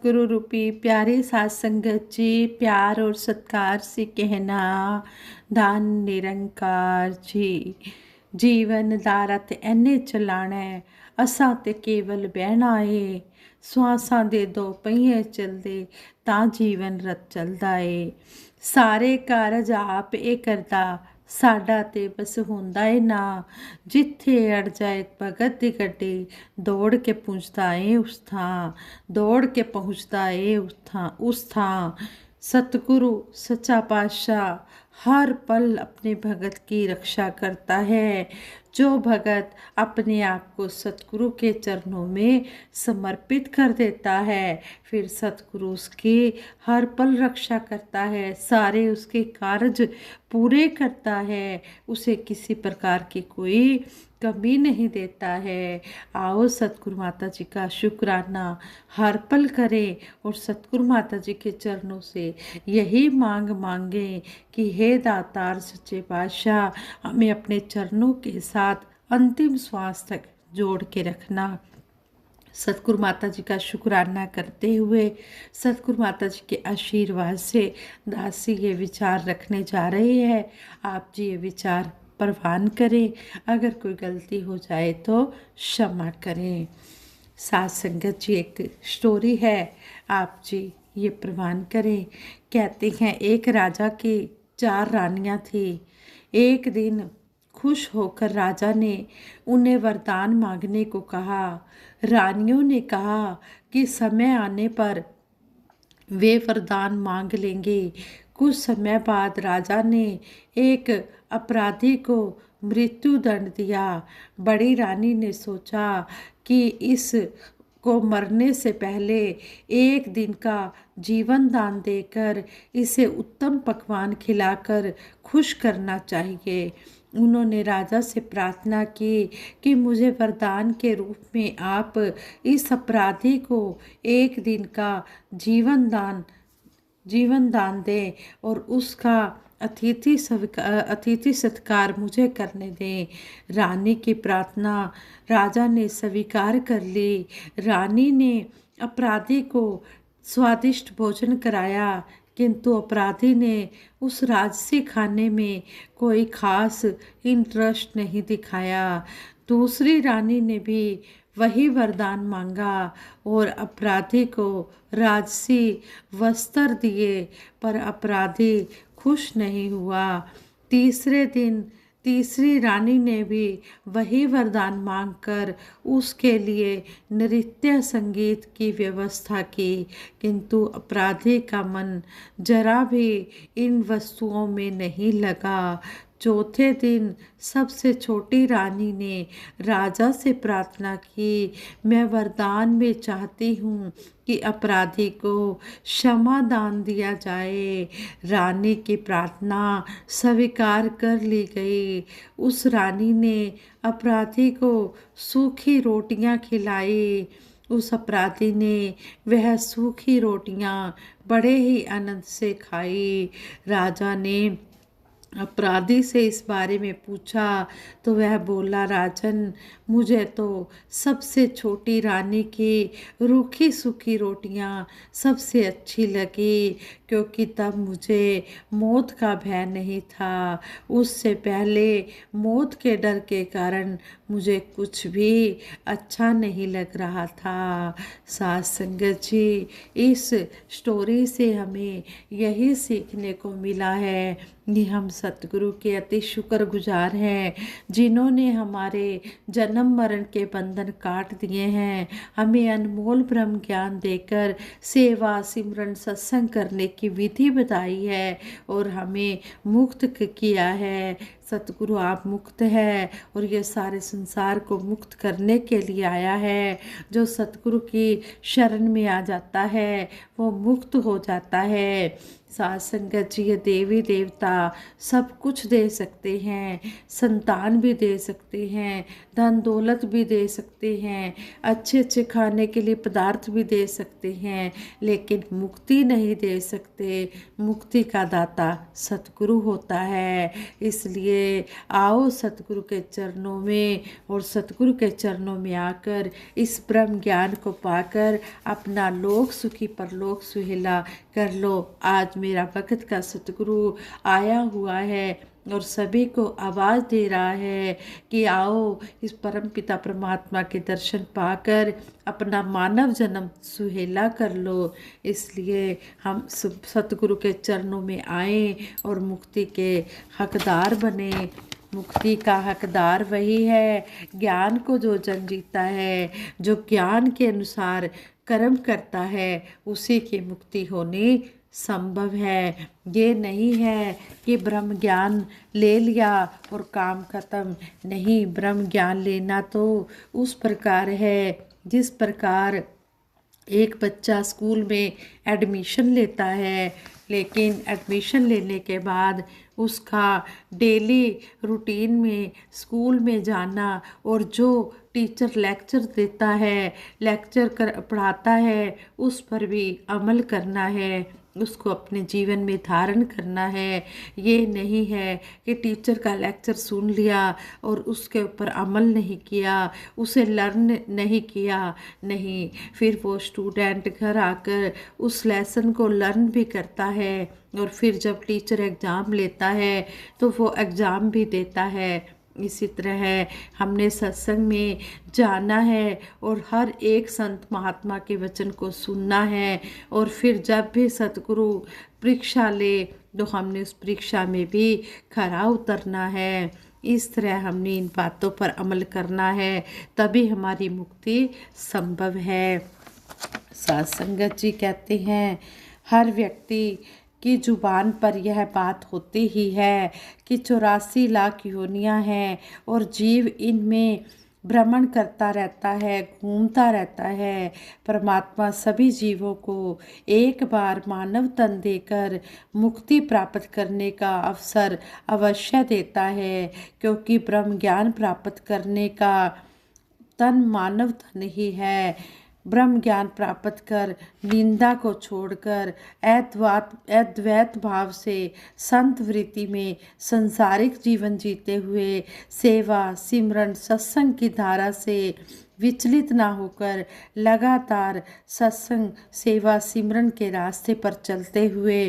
सतगुरु रूपी प्यारे साथ संगत जी, प्यार और सत्कार से कहना, दान निरंकार जी। जीवन ਦਾ ਰਥ ਐਨੇ ਚਲਾਣਾ ਹੈ, ਅਸਾਂ ਤੇ ਕੇਵਲ ਬਹਿਣਾ ਏ। ਸਵਾਸਾਂ ਦੇ ਦੋ ਪਹੀਏ ਚਲਦੇ ਤਾਂ ਜੀਵਨ ਰਥ ਚੱਲਦਾ ਏ। ਸਾਰੇ ਕਾਰਜ ਆਪ ਇਹ ਕਰਦਾ, ਸਾਡਾ ਤੇ ਬਸ ਹੁੰਦਾ ਏ ਨਾ। ਜਿੱਥੇ ਅੜ ਜਾਏ ਭਗਤ ਦੀ ਗੱਡੀ, ਦੌੜ ਕੇ ਪਹੁੰਚਦਾ ਏ ਉਸ ਥਾਂ, ਦੌੜ ਕੇ ਪਹੁੰਚਦਾ ਏ ਉਸ ਥਾਂ। सतगुरु सच्चा पातशाह हर पल अपने भगत की रक्षा करता है। जो भगत अपने आप को सतगुरु के चरणों में समर्पित कर देता है, फिर सतगुरु उसकी हर पल रक्षा करता है, सारे उसके कार्य पूरे करता है, उसे किसी प्रकार की कोई कमी नहीं देता है। आओ सतगुरु माता जी का शुक्राना हर पल करें और सतगुरु माता जी के चरणों से यही मांग मांगे कि हे दातार सच्चे पातशाह, हमें अपने चरणों के साथ अंतिम श्वास तक जोड़ के रखना। सतगुरु माता जी का शुक्राना करते हुए सतगुरु माता जी के आशीर्वाद से दासी ये विचार रखने जा रही है। आप जी ये विचार प्रवान करें, अगर कोई गलती हो जाए तो क्षमा करें। साथ संगत जी एक स्टोरी है, आप जी ये प्रवान करें। कहते हैं एक राजा की 4 रानियां थी। एक दिन खुश होकर राजा ने उन्हें वरदान मांगने को कहा। रानियों ने कहा कि समय आने पर वे वरदान मांग लेंगे। कुछ समय बाद राजा ने एक अपराधी को मृत्यु दंड दिया। बड़ी रानी ने सोचा कि इस को मरने से पहले एक दिन का जीवन दान देकर इसे उत्तम पकवान खिलाकर खुश करना चाहिए। उन्होंने राजा से प्रार्थना की कि मुझे वरदान के रूप में आप इस अपराधी को एक दिन का जीवन दान दें और उसका अतिथि सत्कार मुझे करने दें। रानी की प्रार्थना राजा ने स्वीकार कर ली। रानी ने अपराधी को स्वादिष्ट भोजन कराया, किंतु अपराधी ने उस राजसी खाने में कोई खास इंटरेस्ट नहीं दिखाया। दूसरी रानी ने भी वही वरदान मांगा और अपराधी को राजसी वस्त्र दिए, पर अपराधी खुश नहीं हुआ। तीसरे दिन तीसरी रानी ने भी वही वरदान मांगकर उसके लिए नृत्य संगीत की व्यवस्था की, किंतु अपराधी का मन जरा भी इन वस्तुओं में नहीं लगा। चौथे दिन सबसे छोटी रानी ने राजा से प्रार्थना की, मैं वरदान में चाहती हूँ कि अपराधी को क्षमा दान दिया जाए। रानी की प्रार्थना स्वीकार कर ली गई। उस रानी ने अपराधी को सूखी रोटियां खिलाई। उस अपराधी ने वह सूखी रोटियां बड़े ही आनंद से खाई। राजा ने अपराधी से इस बारे में पूछा तो वह बोला, राजन, मुझे तो सबसे छोटी रानी की रूखी सूखी रोटियां सबसे अच्छी लगी, क्योंकि तब मुझे मौत का भय नहीं था। उससे पहले मौत के डर के कारण मुझे कुछ भी अच्छा नहीं लग रहा था। साथ संगत जी, इस स्टोरी से हमें यही सीखने को मिला है कि हम सतगुरु के अति शुक्रगुजार हैं, जिन्होंने हमारे जन्म मरण के बंधन काट दिए हैं, हमें अनमोल ब्रह्म ज्ञान देकर सेवा सिमरन सत्संग करने की विधि बताई है और हमें मुक्त किया है। सतगुरु आप मुक्त है और ये सारे संसार को मुक्त करने के लिए आया है। जो सतगुरु की शरण में आ जाता है वो मुक्त हो जाता है। साथ संगत जी, ये देवी देवता सब कुछ दे सकते हैं, संतान भी दे सकते हैं, धन दौलत भी दे सकते हैं, अच्छे अच्छे खाने के लिए पदार्थ भी दे सकते हैं, लेकिन मुक्ति नहीं दे सकते। मुक्ति का दाता सतगुरु होता है। इसलिए इसलिए आओ सतगुरु के चरणों में, और सतगुरु के चरणों में आकर इस ब्रह्म ज्ञान को पाकर अपना लोक सुखी परलोक सुहेला कर लो। आज मेरा वक्त का सतगुरु आया हुआ है और सभी को आवाज़ दे रहा है कि आओ इस परम पिता परमात्मा के दर्शन पाकर अपना मानव जन्म सुहेला कर लो। इसलिए हम सतगुरु के चरणों में आए और मुक्ति के हकदार बने। मुक्ति का हकदार वही है, ज्ञान को जो जन जीता है, जो ज्ञान के अनुसार कर्म करता है, उसी की मुक्ति होनी संभव है। ये नहीं है कि ब्रह्म ज्ञान ले लिया और काम खत्म। नहीं, ब्रह्म ज्ञान लेना तो उस प्रकार है जिस प्रकार एक बच्चा स्कूल में एडमिशन लेता है, लेकिन एडमिशन लेने के बाद उसका डेली रूटीन में स्कूल में जाना और जो टीचर लेक्चर देता है, पढ़ाता है, उस पर भी अमल करना है, उसको अपने जीवन में धारण करना है। ये नहीं है कि टीचर का लेक्चर सुन लिया और उसके ऊपर अमल नहीं किया, उसे लर्न नहीं किया। नहीं, फिर वो स्टूडेंट घर आकर उस लेसन को लर्न भी करता है और फिर जब टीचर एग्ज़ाम लेता है तो वो एग्ज़ाम भी देता है। इसी तरह है, हमने सत्संग में जाना है और हर एक संत महात्मा के वचन को सुनना है, और फिर जब भी सतगुरु परीक्षा ले तो हमने उस परीक्षा में भी खरा उतरना है। इस तरह हमने इन बातों पर अमल करना है, तभी हमारी मुक्ति संभव है। साध संगत जी कहते हैं, हर व्यक्ति की जुबान पर यह बात होती ही है कि 84 लाख योनियां हैं और जीव इनमें भ्रमण करता रहता है, घूमता रहता है। परमात्मा सभी जीवों को एक बार मानव तन देकर मुक्ति प्राप्त करने का अवसर अवश्य देता है, क्योंकि ब्रह्म ज्ञान प्राप्त करने का तन मानव तन ही है। ब्रह्म ज्ञान प्राप्त कर निंदा को छोड़कर अद्वैत भाव से संत वृत्ति में संसारिक जीवन जीते हुए सेवा सिमरन सत्संग की धारा से विचलित ना होकर लगातार सत्संग सेवा सिमरन के रास्ते पर चलते हुए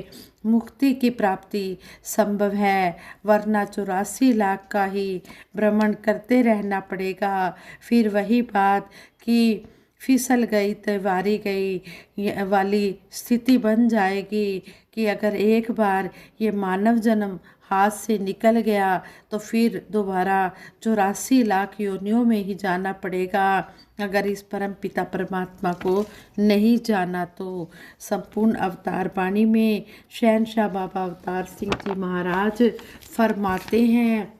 मुक्ति की प्राप्ति संभव है, वरना 84 लाख का ही भ्रमण करते रहना पड़ेगा। फिर वही बात कि फिसल गई तो वारी गई वाली स्थिति बन जाएगी कि अगर एक बार ये मानव जन्म हाथ से निकल गया तो फिर दोबारा 84 लाख योनियों में ही जाना पड़ेगा, अगर इस परम पिता परमात्मा को नहीं जाना तो। संपूर्ण अवतार वाणी में शहंशाह बाबा अवतार सिंह जी महाराज फरमाते हैं,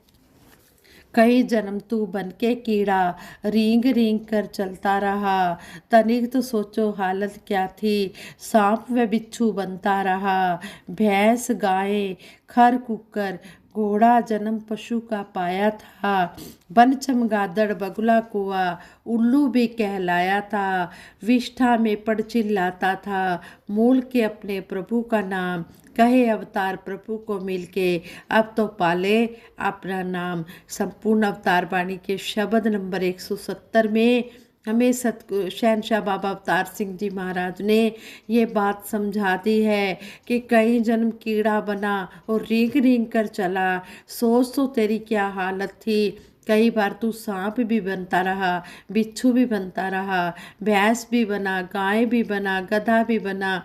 कई जन्म तू बनके कीड़ा रींग रींग कर चलता रहा, तनिक तो सोचो हालत क्या थी, सांप व बिच्छू बनता रहा। भैंस गाय खर कुकर घोड़ा जन्म पशु का पाया था, बन चमगादड़ बगुला कुआ उल्लू भी कहलाया था। विष्ठा में पड़ चिल्लाता था, मूल के अपने प्रभु का नाम, कहे अवतार प्रभु को मिलके अब तो पाले अपना नाम। संपूर्ण अवतार वाणी के शब्द नंबर 170 में हमें शहंशाह बाबा अवतार सिंह जी महाराज ने ये बात समझा दी है कि कई जन्म कीड़ा बना और रींग रींग कर चला, सोच तो तेरी क्या हालत थी। कई बार तू सांप भी बनता रहा, बिच्छू भी बनता रहा, भैंस भी बना, गाय भी बना, गधा भी बना,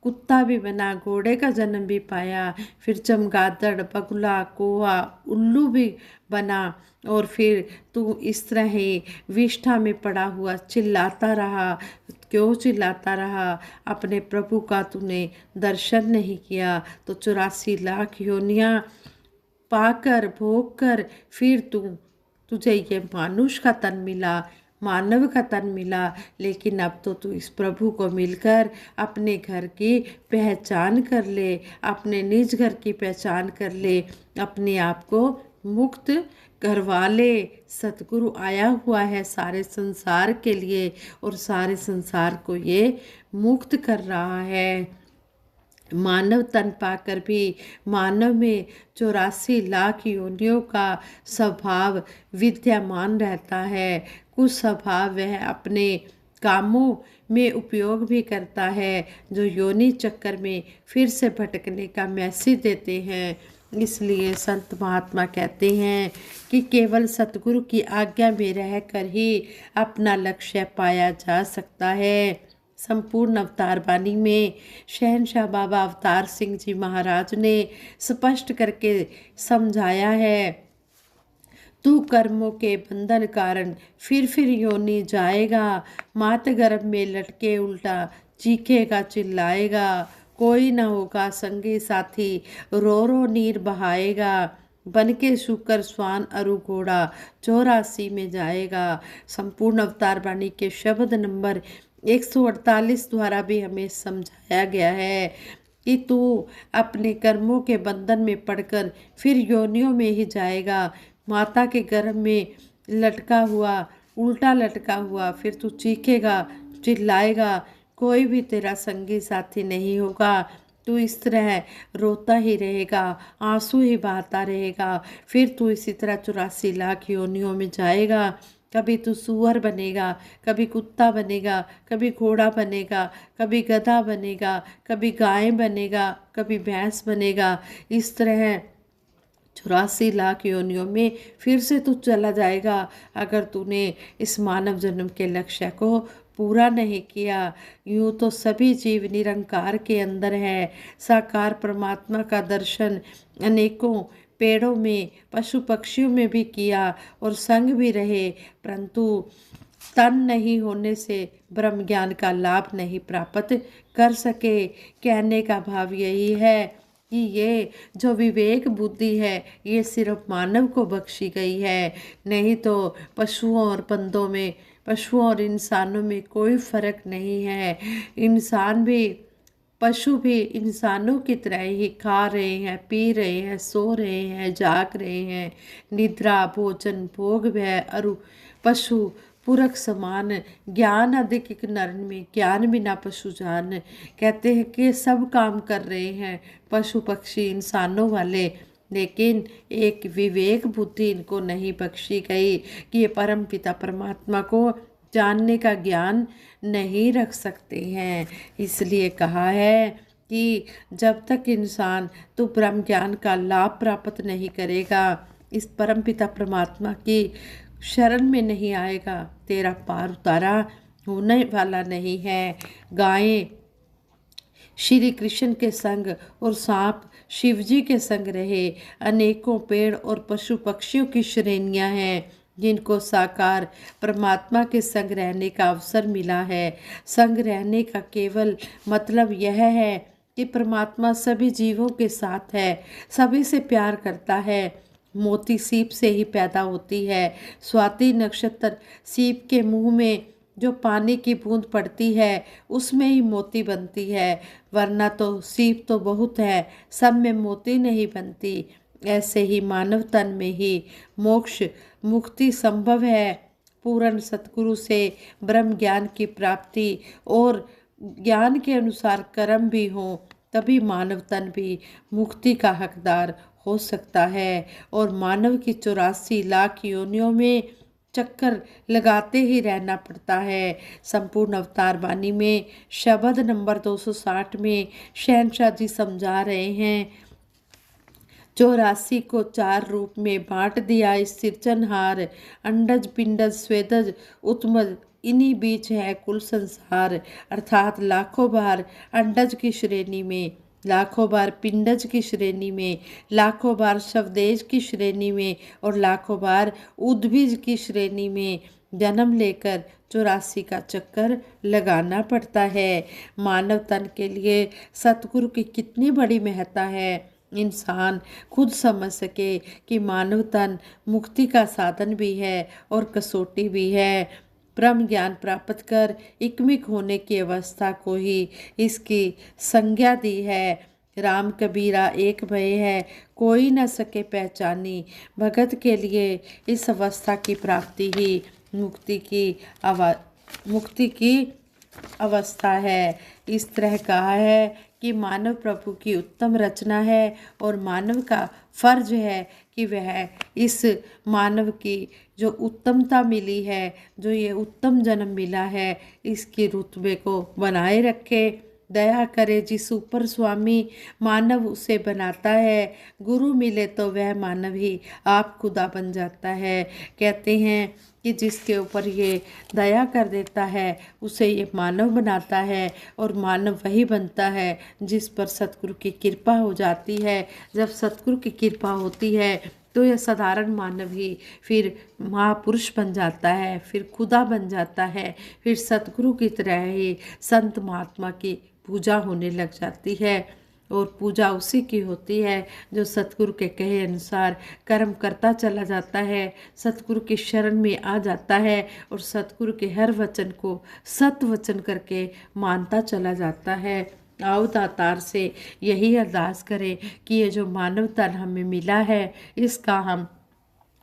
कुत्ता भी बना, घोड़े का जन्म भी पाया, फिर चमगादड़ बगुला कोआ उल्लू भी बना, और फिर तू इस तरह ही विष्ठा में पड़ा हुआ चिल्लाता रहा। क्यों चिल्लाता रहा? अपने प्रभु का तूने दर्शन नहीं किया, तो 84 लाख योनियां पाकर भोग कर फिर तुझे ये मानुष का तन मिला, मानव का तन मिला। लेकिन अब तो तू इस प्रभु को मिलकर अपने घर की पहचान कर ले, अपने निज घर की पहचान कर ले, अपने आप को मुक्त करवा ले। सतगुरु आया हुआ है सारे संसार के लिए और सारे संसार को ये मुक्त कर रहा है। मानव तन पाकर भी मानव में 84 लाख योनियों का स्वभाव विद्यमान रहता है। कुछ स्वभाव वह अपने कामों में उपयोग भी करता है, जो योनि चक्कर में फिर से भटकने का मैसेज देते हैं। इसलिए संत महात्मा कहते हैं कि केवल सतगुरु की आज्ञा में रहकर ही अपना लक्ष्य पाया जा सकता है। संपूर्ण अवतार वाणी में शहनशाह बाबा अवतार सिंह जी महाराज ने स्पष्ट करके समझाया है, तू कर्मों के बंधन कारण फिर योनि जाएगा, मात गर्भ में लटके उल्टा चीखेगा चिल्लाएगा, कोई न होगा संगी साथी रो रो नीर बहाएगा, बन के शुकर स्वान अरु घोड़ा 84 में जाएगा। संपूर्ण अवतार वाणी के शब्द नंबर 148 द्वारा भी हमें समझाया गया है कि तू अपने कर्मों के बंधन में पड़कर फिर योनियों में ही जाएगा, माता के गर्भ में लटका हुआ उल्टा लटका हुआ, फिर तू चीखेगा चिल्लाएगा, कोई भी तेरा संगी साथी नहीं होगा, तू इस तरह रोता ही रहेगा, आंसू ही बहाता रहेगा, फिर तू इसी तरह 84 लाख योनियों में जाएगा। कभी तू सुअर बनेगा, कभी कुत्ता बनेगा, कभी घोड़ा बनेगा, कभी गधा बनेगा, कभी गाय बनेगा, कभी भैंस बनेगा। इस तरह 84 लाख योनियों में फिर से तू चला जाएगा अगर तूने इस मानव जन्म के लक्ष्य को पूरा नहीं किया। यूँ तो सभी जीव निरंकार के अंदर है। साकार परमात्मा का दर्शन अनेकों पेड़ों में पशु पक्षियों में भी किया और संग भी रहे, परंतु तन नहीं होने से ब्रह्म ज्ञान का लाभ नहीं प्राप्त कर सके। कहने का भाव यही है कि ये जो विवेक बुद्धि है ये सिर्फ मानव को बख्शी गई है, नहीं तो पशुओं और बंदों में, पशुओं और इंसानों में कोई फर्क नहीं है। इंसान भी, पशु भी इंसानों की तरह ही खा रहे हैं, पी रहे हैं, सो रहे हैं, जाग रहे हैं। निद्रा भोजन भोग भय अरु पशु पुरख समान, ज्ञान अधिक नर में ज्ञान बिना पशु जान। कहते हैं कि सब काम कर रहे हैं पशु पक्षी इंसानों वाले, लेकिन एक विवेक बुद्धि इनको नहीं बख्शी गई कि ये परम पिता परमात्मा को जानने का ज्ञान नहीं रख सकते हैं। इसलिए कहा है कि जब तक इंसान तो ब्रह्म ज्ञान का लाभ प्राप्त नहीं करेगा, इस परम पिता परमात्मा की शरण में नहीं आएगा, तेरा पार उतारा होने वाला नहीं है। गायें श्री कृष्ण के संग और सांप शिव जी के संग रहे। अनेकों पेड़ और पशु पक्षियों की श्रेणियां हैं जिनको साकार परमात्मा के संग रहने का अवसर मिला है। संग रहने का केवल मतलब यह है कि परमात्मा सभी जीवों के साथ है, सभी से प्यार करता है। मोती सीप से ही पैदा होती है। स्वाति नक्षत्र सीप के मुंह में जो पानी की बूंद पड़ती है उसमें ही मोती बनती है, वरना तो सीप तो बहुत है, सब में मोती नहीं बनती। ऐसे ही मानव तन में ही मोक्ष मुक्ति संभव है। पूर्ण सतगुरु से ब्रह्म ज्ञान की प्राप्ति और ज्ञान के अनुसार कर्म भी हो, तभी मानव तन भी मुक्ति का हकदार हो सकता है। और मानव की 84 लाख योनियों में चक्कर लगाते ही रहना पड़ता है। संपूर्ण अवतार वाणी में शब्द नंबर 260 में शहनशाह जी समझा रहे हैं, 84 को 4 रूप में बांट दिया इस सिरजनहार, अंडज पिंडज स्वेदज उत्मज इन्हीं बीच है कुल संसार। अर्थात लाखों बार अंडज की श्रेणी में, लाखों बार पिंडज की श्रेणी में, लाखों बार शवदेश की श्रेणी में और लाखों बार उद्भिज की श्रेणी में जन्म लेकर 84 का चक्कर लगाना पड़ता है। मानव तन के लिए सतगुरु की कितनी बड़ी महत्ता है, इंसान खुद समझ सके कि मानव तन मुक्ति का साधन भी है और कसौटी भी है। ब्रह्म ज्ञान प्राप्त कर इकमिक होने की अवस्था को ही इसकी संज्ञा दी है। राम कबीरा एक भय है, कोई न सके पहचानी। भगत के लिए इस अवस्था की प्राप्ति ही मुक्ति की अवस्था है। इस तरह कहा है कि मानव प्रभु की उत्तम रचना है और मानव का फर्ज है कि वह इस मानव की जो उत्तमता मिली है, जो ये उत्तम जन्म मिला है, इसके रुतबे को बनाए रखे, दया करे। जिस ऊपर स्वामी मानव उसे बनाता है, गुरु मिले तो वह मानव ही आप खुदा बन जाता है। कहते हैं कि जिसके ऊपर ये दया कर देता है उसे ये मानव बनाता है, और मानव वही बनता है जिस पर सतगुरु की कृपा हो जाती है। जब सतगुरु की कृपा होती है तो यह साधारण मानव ही फिर महापुरुष बन जाता है, फिर खुदा बन जाता है, फिर सतगुरु की तरह ही संत महात्मा की पूजा होने लग जाती है। और पूजा उसी की होती है जो सतगुरु के कहे अनुसार कर्म करता चला जाता है, सतगुरु की शरण में आ जाता है और सतगुरु के हर वचन को सत वचन करके मानता चला जाता है। आओ दातार से यही अरदास करें कि ये जो मानव तन हमें मिला है इसका हम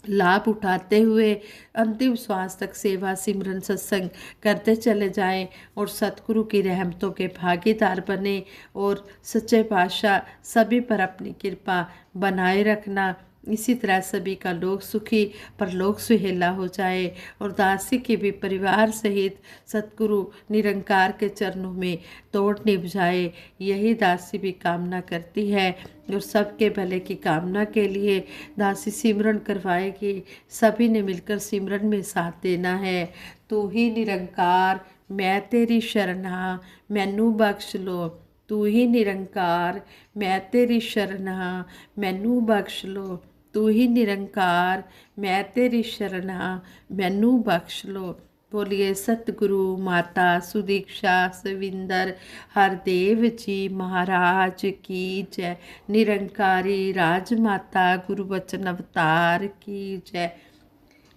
लाभ उठाते हुए अंतिम श्वास तक सेवा सिमरन सत्संग करते चले जाएं और सतगुरु की रहमतों के भागीदार बने, और सच्चे पातशाह सभी पर अपनी कृपा बनाए रखना। इसी तरह सभी का लोक सुखी परलोक सुहेला हो जाए और दासी के भी परिवार सहित सतगुरु निरंकार के चरणों में तोड़ निभ जाए, यही दासी भी कामना करती है। और सबके भले की कामना के लिए दासी सिमरन करवाएगी। सभी ने मिलकर सिमरन में साथ देना है। तू ही निरंकार मैं तेरी शरणा मैनू बख्श लो, तू ही निरंकार मैं तेरी शरणा मैनू बख्श लो, तू ही निरंकार मैं तेरी शरणा मैनू बख्श लो। बोलिए सतगुरु माता सुदीक्षा सविंदर हरदेव जी महाराज की जय। निरंकारी राजमाता गुरु वचन अवतार की जय।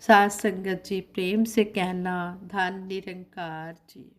साथ संगत जी प्रेम से कहना धन निरंकार जी।